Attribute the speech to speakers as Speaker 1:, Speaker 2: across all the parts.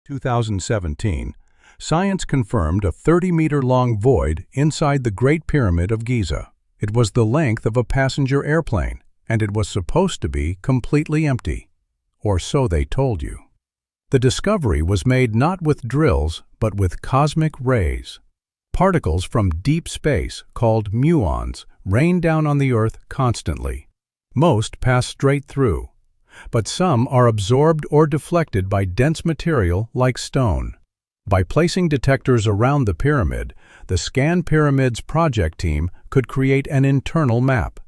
Speaker 1: 2017, science confirmed a 30-meter-long void inside the Great Pyramid of Giza. It was the length of a passenger airplane, and it was supposed to be completely empty. Or so they told you. The discovery was made not with drills, but with cosmic rays. Particles from deep space, called muons, rain down on the Earth constantly. Most pass straight through, but some are absorbed or deflected by dense material like stone. By placing detectors around the pyramid, the Scan Pyramids project team could create an internal map.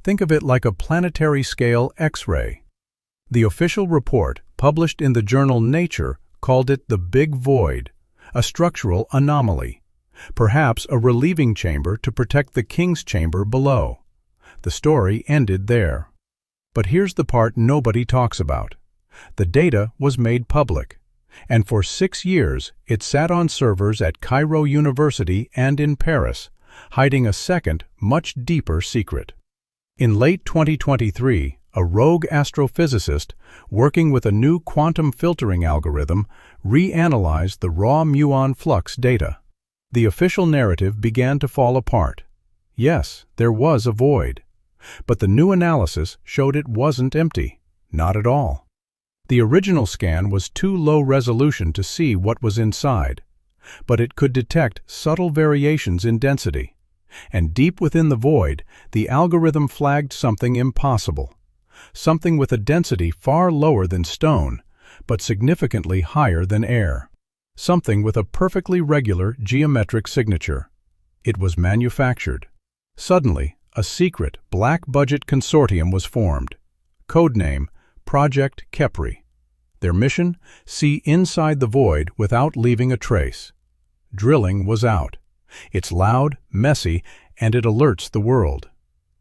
Speaker 1: Think of it like a planetary-scale X-ray. The official report, published in the journal Nature, called it the Big Void, a structural anomaly, perhaps a relieving chamber to protect the King's Chamber below. The story ended there. But here's the part nobody talks about. The data was made public, and for 6 years it sat on servers at Cairo University and in Paris, hiding a second, much deeper secret. In late 2023, a rogue astrophysicist, working with a new quantum filtering algorithm, reanalyzed the raw muon flux data. The official narrative began to fall apart. Yes, there was a void. But the new analysis showed it wasn't empty. Not at all. The original scan was too low resolution to see what was inside, but it could detect subtle variations in density. And deep within the void, the algorithm flagged something impossible. Something with a density far lower than stone, but significantly higher than air. Something with a perfectly regular geometric signature. It was manufactured. Suddenly, a secret, black-budget consortium was formed. Codename, Project Khepri. Their mission? See inside the void without leaving a trace. Drilling was out. It's loud, messy, and it alerts the world.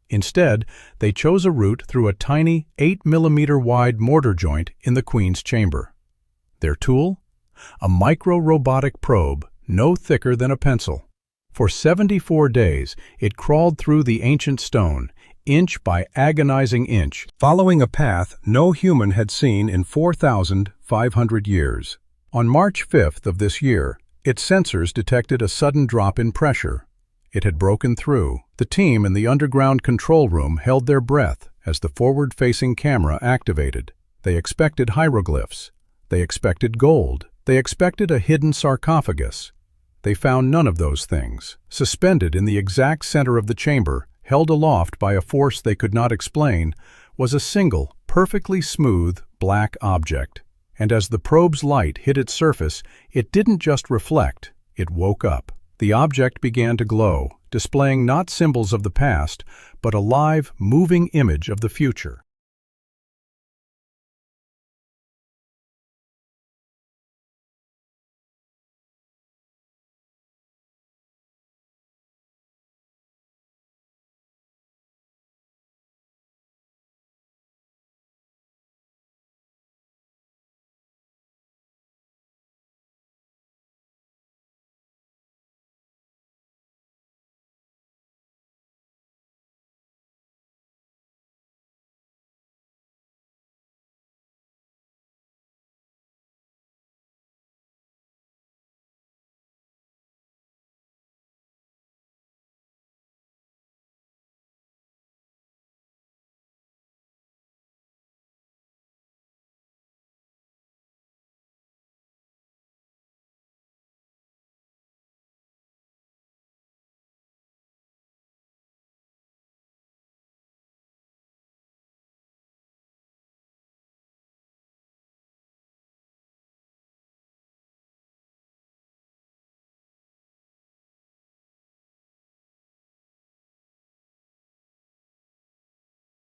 Speaker 1: Instead, they chose a route through a tiny 8-millimeter-wide mortar joint in the Queen's chamber. Their tool? A micro-robotic probe, no thicker than a pencil. For 74 days, it crawled through the ancient stone, inch by agonizing inch, following a path no human had seen in 4,500 years. On March 5th of this year, its sensors detected a sudden drop in pressure. It had broken through. The team in the underground control room held their breath as the forward-facing camera activated. They expected hieroglyphs. They expected gold. They expected a hidden sarcophagus. They found none of those things. Suspended in the exact center of the chamber, held aloft by a force they could not explain, was a single, perfectly smooth, black object. And as the probe's light hit its surface, it didn't just reflect, it woke up. The object began to glow, displaying not symbols of the past, but a live, moving image of the future.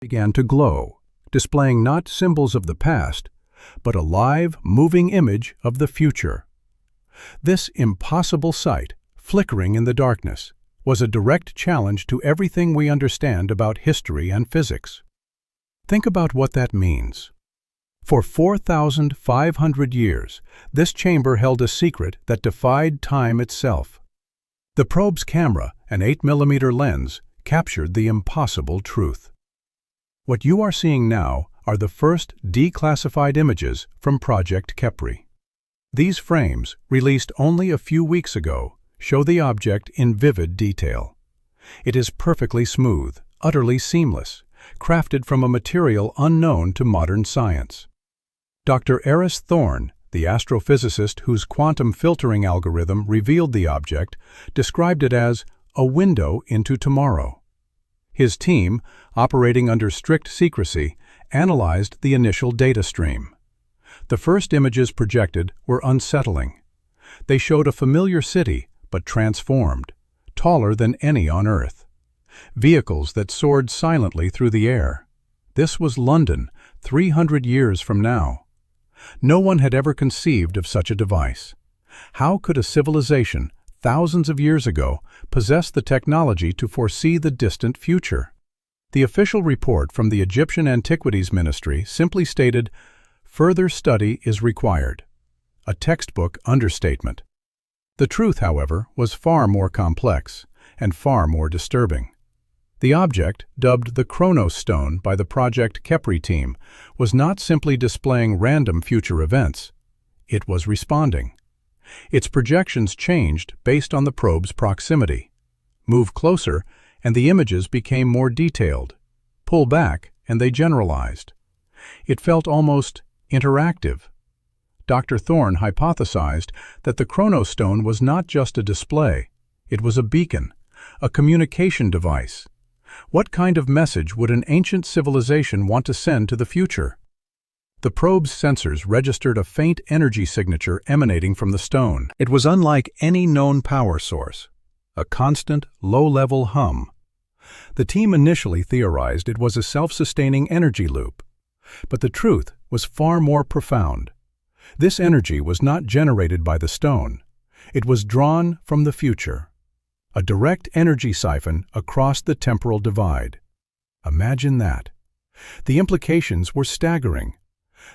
Speaker 1: Began to glow, displaying not symbols of the past, but a live, moving image of the future. This impossible sight, flickering in the darkness, was a direct challenge to everything we understand about history and physics. Think about what that means. For 4,500 years, this chamber held a secret that defied time itself. The probe's camera, an 8mm lens, captured the impossible truth. What you are seeing now are the first declassified images from Project Khepri. These frames, released only a few weeks ago, show the object in vivid detail. It is perfectly smooth, utterly seamless, crafted from a material unknown to modern science. Dr. Eris Thorne, the astrophysicist whose quantum filtering algorithm revealed the object, described it as a window into tomorrow. His team, operating under strict secrecy, analyzed the initial data stream. The first images projected were unsettling. They showed a familiar city, but transformed, taller than any on Earth. Vehicles that soared silently through the air. This was London, 300 years from now. No one had ever conceived of such a device. How could a civilization, thousands of years ago, possess the technology to foresee the distant future? The official report from the Egyptian Antiquities Ministry simply stated, "Further study is required." A textbook understatement. The truth, however, was far more complex and far more disturbing. The object, dubbed the Chronos Stone by the Project Kepri team, was not simply displaying random future events. It was responding. Its projections changed based on the probe's proximity. Move closer, and the images became more detailed. Pull back, and they generalized. It felt almost interactive. Dr. Thorne hypothesized that the Chronos Stone was not just a display. It was a beacon, a communication device. What kind of message would an ancient civilization want to send to the future? The probe's sensors registered a faint energy signature emanating from the stone. It was unlike any known power source, a constant, low-level hum. The team initially theorized it was a self-sustaining energy loop. But the truth was far more profound. This energy was not generated by the stone. It was drawn from the future. A direct energy siphon across the temporal divide. Imagine that. The implications were staggering.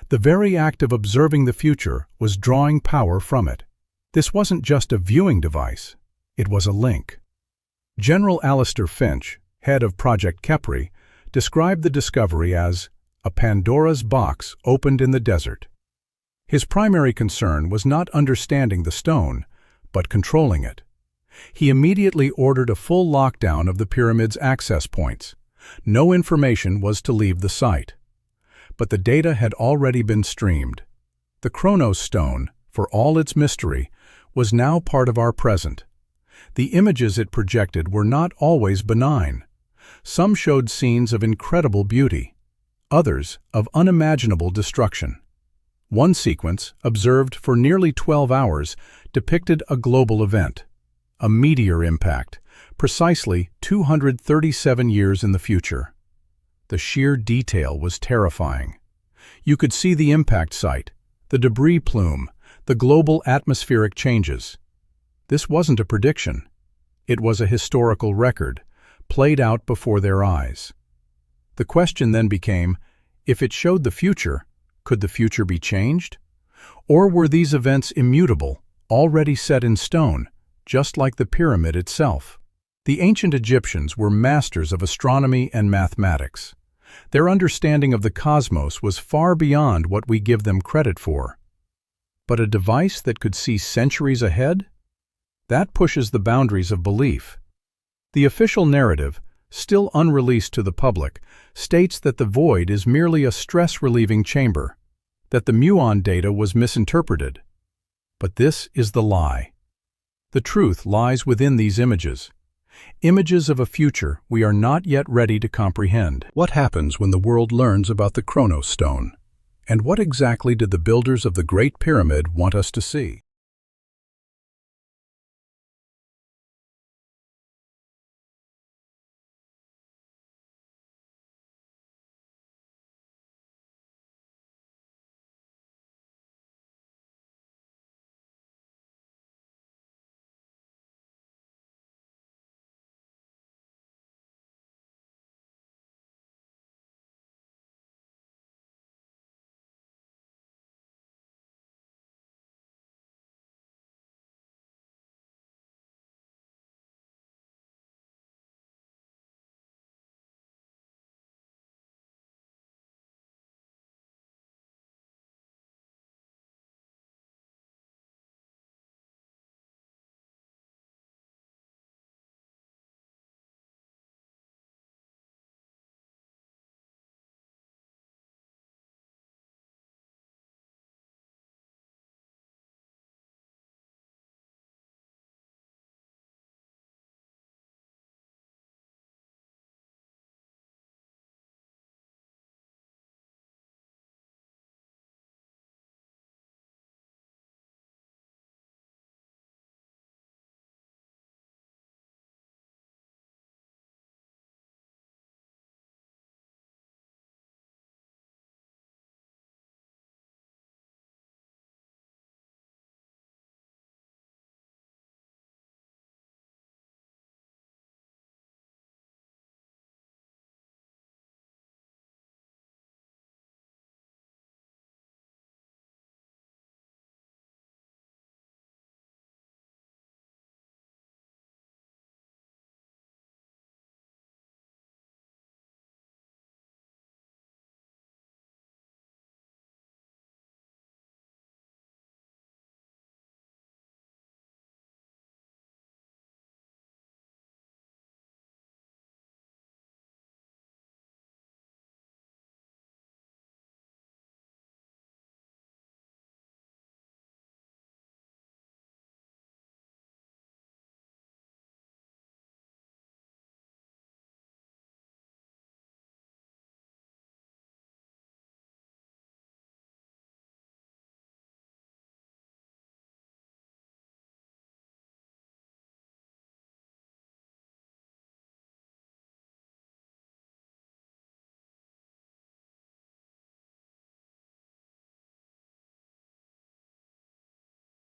Speaker 1: The very act of observing the future was drawing power from it. This wasn't just a viewing device. It was a link. General Alistair Finch, head of Project Kepri, described the discovery as a Pandora's box opened in the desert. His primary concern was not understanding the stone, but controlling it. He immediately ordered a full lockdown of the pyramid's access points. No information was to leave the site. But the data had already been streamed. The Chronos Stone, for all its mystery, was now part of our present. The images it projected were not always benign. Some showed scenes of incredible beauty, others of unimaginable destruction. One sequence, observed for nearly 12 hours, depicted a global event, a meteor impact, precisely 237 years in the future. The sheer detail was terrifying. You could see the impact site, the debris plume, the global atmospheric changes. This wasn't a prediction. It was a historical record, played out before their eyes. The question then became, if it showed the future, could the future be changed? Or were these events immutable, already set in stone, just like the pyramid itself? The ancient Egyptians were masters of astronomy and mathematics. Their understanding of the cosmos was far beyond what we give them credit for. But a device that could see centuries ahead? That pushes the boundaries of belief. The official narrative, still unreleased to the public, states that the void is merely a stress-relieving chamber, that the muon data was misinterpreted. But this is the lie. The truth lies within these images. Images of a future we are not yet ready to comprehend. What happens when the world learns about the Chronos Stone? And what exactly did the builders of the Great Pyramid want us to see?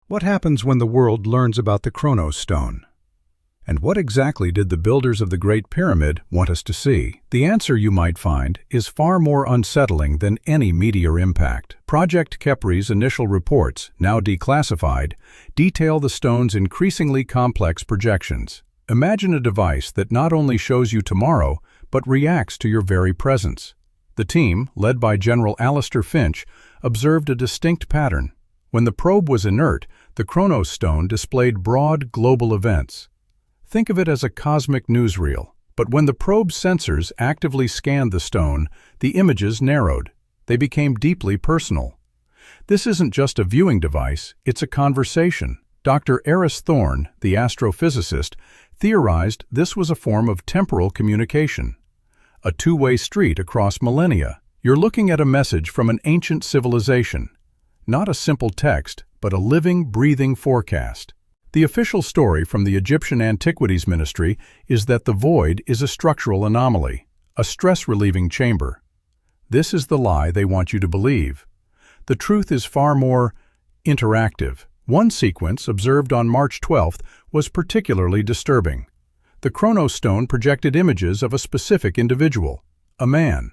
Speaker 1: What happens when the world learns about the Kronos stone? And what exactly did the builders of the Great Pyramid want us to see? The answer, you might find, is far more unsettling than any meteor impact. Project Khepri's initial reports, now declassified, detail the stone's increasingly complex projections. Imagine a device that not only shows you tomorrow, but reacts to your very presence. The team, led by General Alistair Finch, observed a distinct pattern. When the probe was inert, the Kronos stone displayed broad global events. Think of it as a cosmic newsreel. But when the probe's sensors actively scanned the stone, the images narrowed. They became deeply personal. This isn't just a viewing device, it's a conversation. Dr. Eris Thorne, the astrophysicist, theorized this was a form of temporal communication. A two-way street across millennia. You're looking at a message from an ancient civilization. Not a simple text, but a living, breathing forecast. The official story from the Egyptian Antiquities Ministry is that the void is a structural anomaly, a stress-relieving chamber. This is the lie they want you to believe. The truth is far more interactive. One sequence, observed on March 12th, was particularly disturbing. The Kronos stone projected images of a specific individual, a man.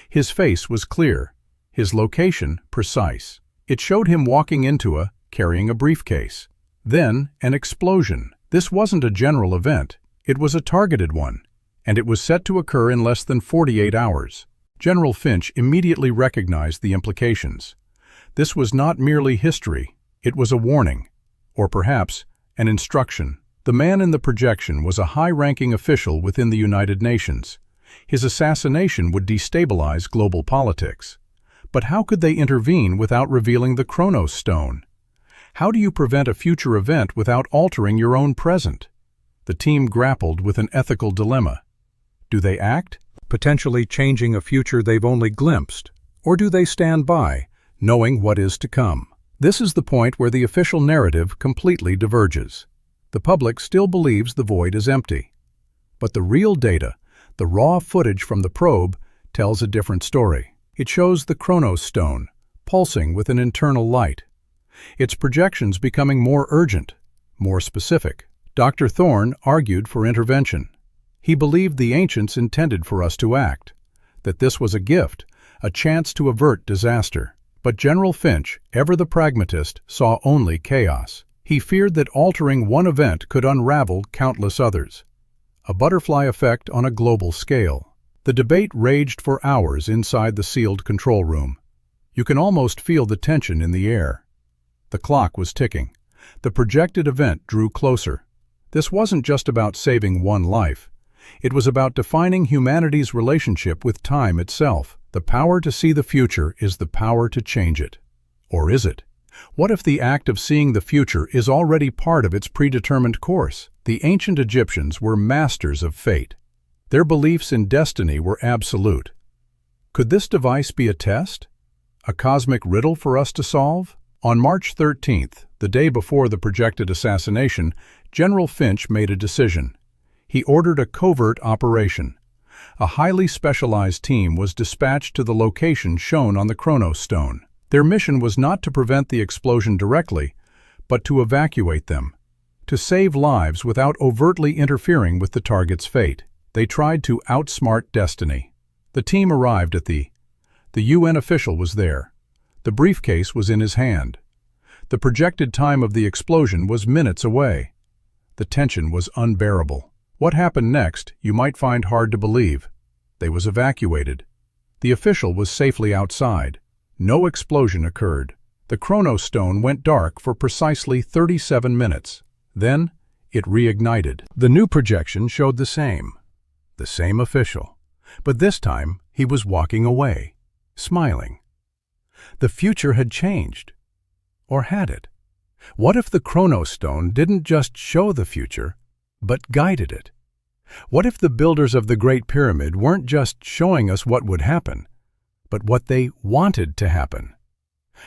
Speaker 1: His face was clear, his location precise. It showed him walking into carrying a briefcase. Then, an explosion. This wasn't a general event, it was a targeted one, and it was set to occur in less than 48 hours. General Finch immediately recognized the implications. This was not merely history, it was a warning, or perhaps an instruction. The man in the projection was a high-ranking official within the United Nations. His assassination would destabilize global politics. But how could they intervene without revealing the Kronos stone? How do you prevent a future event without altering your own present? The team grappled with an ethical dilemma. Do they act, potentially changing a future they've only glimpsed? Or do they stand by, knowing what is to come? This is the point where the official narrative completely diverges. The public still believes the void is empty. But the real data, the raw footage from the probe, tells a different story. It shows the Kronos stone, pulsing with an internal light. Its projections becoming more urgent, more specific. Dr. Thorne argued for intervention. He believed the ancients intended for us to act, that this was a gift, a chance to avert disaster. But General Finch, ever the pragmatist, saw only chaos. He feared that altering one event could unravel countless others. A butterfly effect on a global scale. The debate raged for hours inside the sealed control room. You can almost feel the tension in the air. The clock was ticking. The projected event drew closer. This wasn't just about saving one life. It was about defining humanity's relationship with time itself. The power to see the future is the power to change it. Or is it? What if the act of seeing the future is already part of its predetermined course? The ancient Egyptians were masters of fate. Their beliefs in destiny were absolute. Could this device be a test? A cosmic riddle for us to solve? On March 13th, the day before the projected assassination, General Finch made a decision. He ordered a covert operation. A highly specialized team was dispatched to the location shown on the Kronos stone. Their mission was not to prevent the explosion directly, but to evacuate them, to save lives without overtly interfering with the target's fate. They tried to outsmart destiny. The team arrived at the UN official was there. The briefcase was in his hand. The projected time of the explosion was minutes away. The tension was unbearable. What happened next, you might find hard to believe. They was evacuated. The official was safely outside. No explosion occurred. The Kronos stone went dark for precisely 37 minutes. Then, it reignited. The new projection showed the same official. But this time, he was walking away, smiling. The future had changed. Or had it? What if the Kronos stone didn't just show the future, but guided it? What if the builders of the Great Pyramid weren't just showing us what would happen, but what they wanted to happen?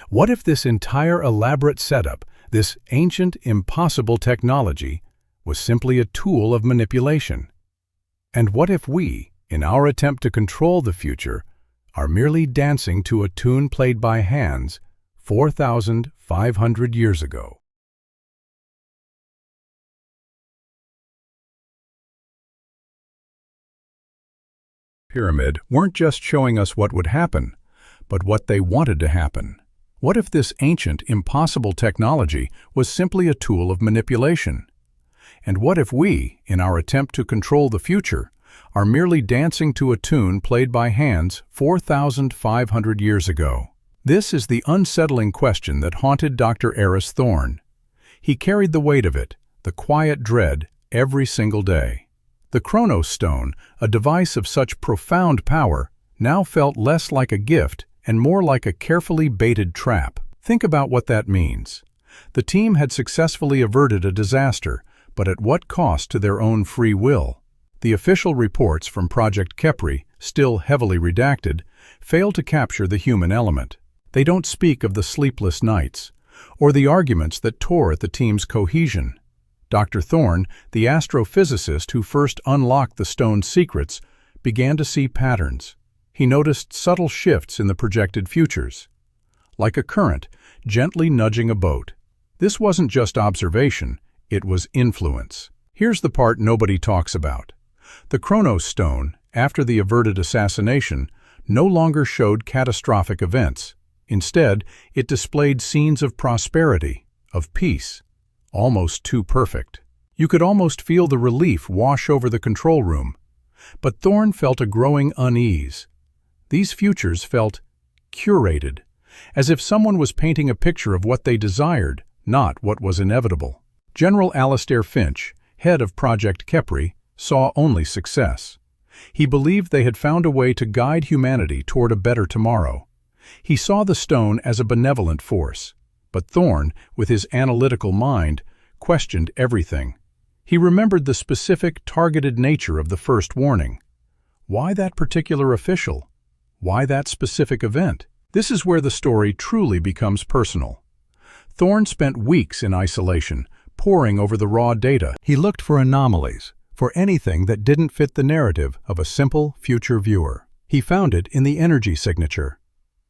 Speaker 1: What if this entire elaborate setup, this ancient, impossible technology, was simply a tool of manipulation? And what if we, in our attempt to control the future, are merely dancing to a tune played by hands 4,500 years ago? Pyramid weren't just showing us what would happen, but what they wanted to happen. What if this ancient, impossible technology was simply a tool of manipulation? And what if we, in our attempt to control the future, are merely dancing to a tune played by hands 4,500 years ago? This is the unsettling question that haunted Dr. Eris Thorne. He carried the weight of it, the quiet dread, every single day. The Chronos Stone, a device of such profound power, now felt less like a gift and more like a carefully baited trap. Think about what that means. The team had successfully averted a disaster, but at what cost to their own free will? The official reports from Project Kepri, still heavily redacted, fail to capture the human element. They don't speak of the sleepless nights, or the arguments that tore at the team's cohesion. Dr. Thorne, the astrophysicist who first unlocked the stone's secrets, began to see patterns. He noticed subtle shifts in the projected futures, like a current gently nudging a boat. This wasn't just observation, it was influence. Here's the part nobody talks about. The Chronos Stone, after the averted assassination, no longer showed catastrophic events. Instead, it displayed scenes of prosperity, of peace, almost too perfect. You could almost feel the relief wash over the control room. But Thorne felt a growing unease. These futures felt curated, as if someone was painting a picture of what they desired, not what was inevitable. General Alastair Finch, head of Project Kepri, saw only success. He believed they had found a way to guide humanity toward a better tomorrow. He saw the stone as a benevolent force, but Thorne, with his analytical mind, questioned everything. He remembered the specific, targeted nature of the first warning. Why that particular official? Why that specific event? This is where the story truly becomes personal. Thorne spent weeks in isolation, poring over the raw data. He looked for anomalies, for anything that didn't fit the narrative of a simple future viewer. He found it in the energy signature.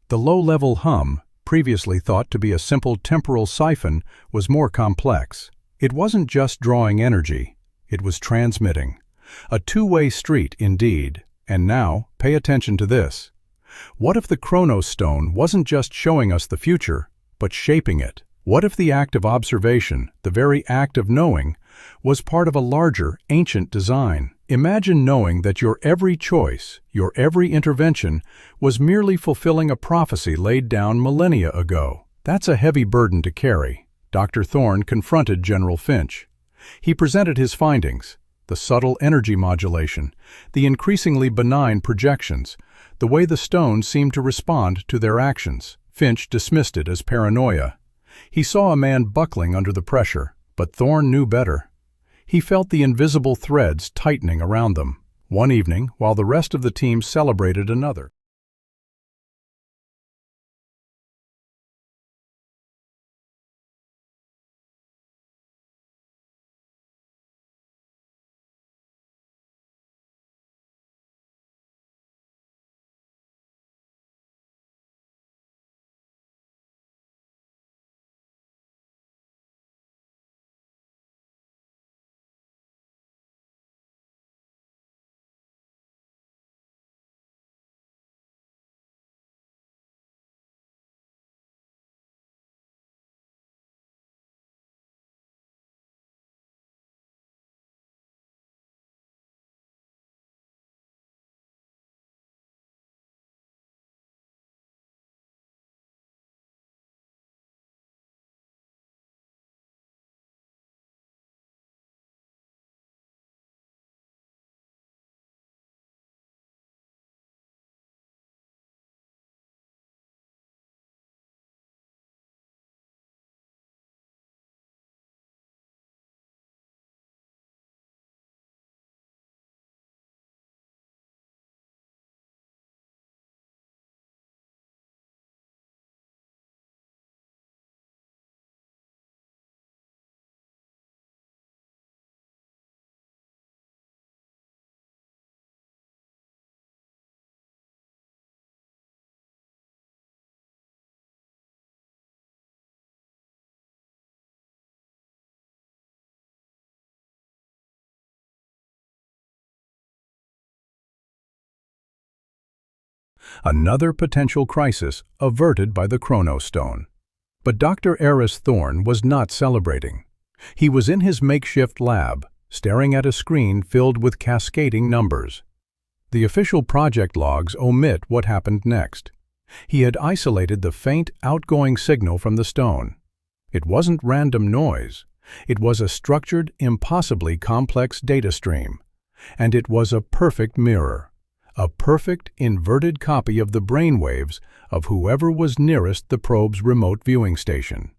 Speaker 1: The low-level hum, previously thought to be a simple temporal siphon, was more complex. It wasn't just drawing energy, it was transmitting. A two-way street, indeed. And now, pay attention to this. What if the Chronos Stone wasn't just showing us the future, but shaping it? What if the act of observation, the very act of knowing, was part of a larger, ancient design? Imagine knowing that your every choice, your every intervention, was merely fulfilling a prophecy laid down millennia ago. That's a heavy burden to carry. Dr. Thorne confronted General Finch. He presented his findings: the subtle energy modulation, the increasingly benign projections, the way the stone seemed to respond to their actions. Finch dismissed it as paranoia. He saw a man buckling under the pressure, but Thorne knew better. He felt the invisible threads tightening around them. One evening, while the rest of the team celebrated another Another potential crisis averted by the Chronostone. But Dr. Eris Thorne was not celebrating. He was in his makeshift lab, staring at a screen filled with cascading numbers. The official project logs omit what happened next. He had isolated the faint outgoing signal from the stone. It wasn't random noise. It was a structured, impossibly complex data stream. And it was a perfect mirror, a perfect inverted copy of the brainwaves of whoever was nearest the probe's remote viewing station.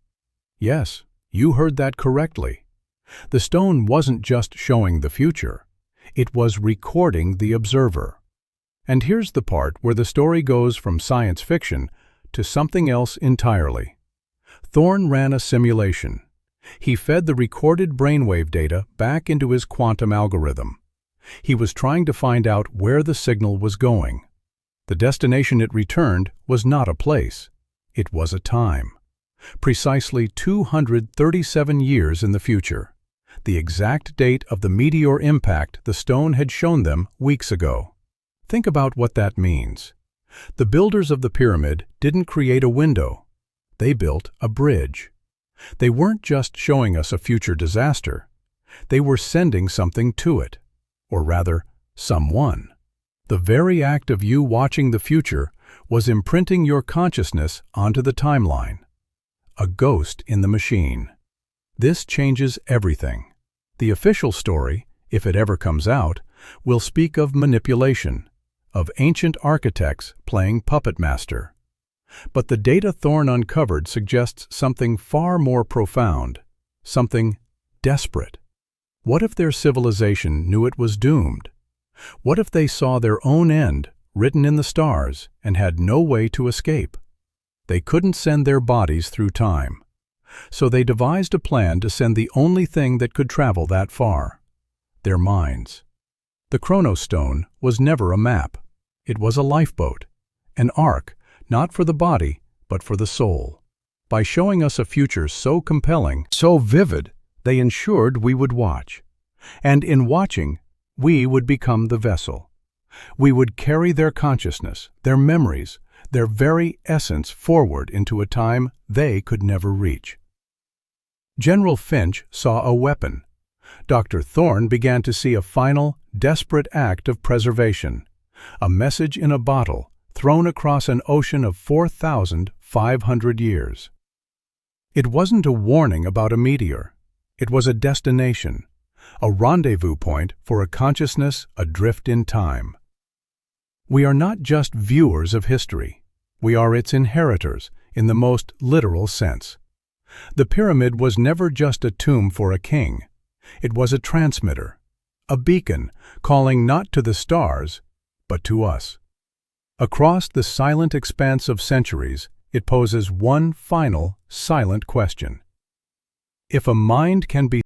Speaker 1: Yes, you heard that correctly. The stone wasn't just showing the future. It was recording the observer. And here's the part where the story goes from science fiction to something else entirely. Thorne ran a simulation. He fed the recorded brainwave data back into his quantum algorithm. He was trying to find out where the signal was going. The destination it returned was not a place. It was a time. Precisely 237 years in the future. The exact date of the meteor impact the stone had shown them weeks ago. Think about what that means. The builders of the pyramid didn't create a window. They built a bridge. They weren't just showing us a future disaster. They were sending something to it. Or rather, someone. The very act of you watching the future was imprinting your consciousness onto the timeline. A ghost in the machine. This changes everything. The official story, if it ever comes out, will speak of manipulation, of ancient architects playing puppet master. But the data Thorne uncovered suggests something far more profound, something desperate. What if their civilization knew it was doomed? What if they saw their own end written in the stars and had no way to escape? They couldn't send their bodies through time. So they devised a plan to send the only thing that could travel that far: their minds. The Chronostone was never a map. It was a lifeboat, an ark, not for the body, but for the soul. By showing us a future so compelling, so vivid, they ensured we would watch. And in watching, we would become the vessel. We would carry their consciousness, their memories, their very essence forward into a time they could never reach. General Finch saw a weapon. Dr. Thorne began to see a final, desperate act of preservation, a message in a bottle thrown across an ocean of 4,500 years. It wasn't a warning about a meteor. It was a destination, a rendezvous point for a consciousness adrift in time. We are not just viewers of history. We are its inheritors in the most literal sense. The pyramid was never just a tomb for a king. It was a transmitter, a beacon calling not to the stars, but to us. Across the silent expanse of centuries, it poses one final, silent question. If a mind can be